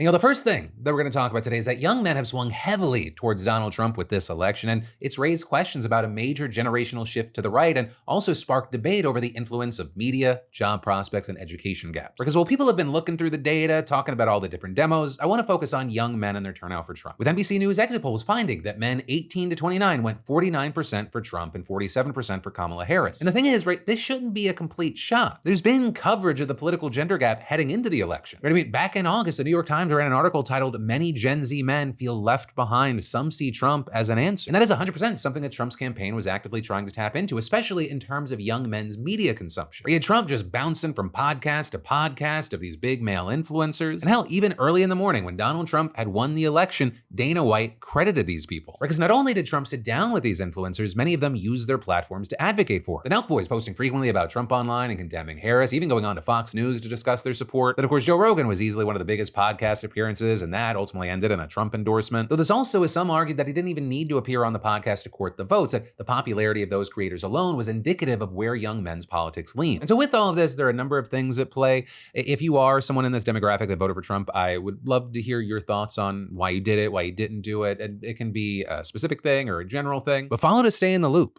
The first thing that we're going to talk about today is that young men have swung heavily towards Donald Trump with this election, and it's raised questions about a major generational shift to the right and also sparked debate over the influence of media, job prospects, and education gaps. Because while people have been looking through the data, talking about all the different demos, I want to focus on young men and their turnout for Trump. With NBC News exit polls finding that men 18 to 29 went 49% for Trump and 47% for Kamala Harris. And the thing is, right, this shouldn't be a complete shock. There's been coverage of the political gender gap heading into the election. Right? I mean, back in August, the New York Times ran an article titled "Many Gen Z Men Feel Left Behind. Some See Trump as an Answer." And that is 100% something that Trump's campaign was actively trying to tap into, especially in terms of young men's media consumption. We had Trump just bouncing from podcast to podcast of these big male influencers. And hell, even early in the morning when Donald Trump had won the election, Dana White credited these people. Because not only did Trump sit down with these influencers, many of them used their platforms to advocate for. The NELK boys posting frequently about Trump online and condemning Harris, even going on to Fox News to discuss their support. Then of course, Joe Rogan was easily one of the biggest podcast appearances, and that ultimately ended in a Trump endorsement. Though this also, as some argued, that he didn't even need to appear on the podcast to court the votes, that the popularity of those creators alone was indicative of where young men's politics lean. And so with all of this, there are a number of things at play. If you are someone in this demographic that voted for Trump, I would love to hear your thoughts on why you did it, why you didn't do it. And it can be a specific thing or a general thing, but follow to stay in the loop.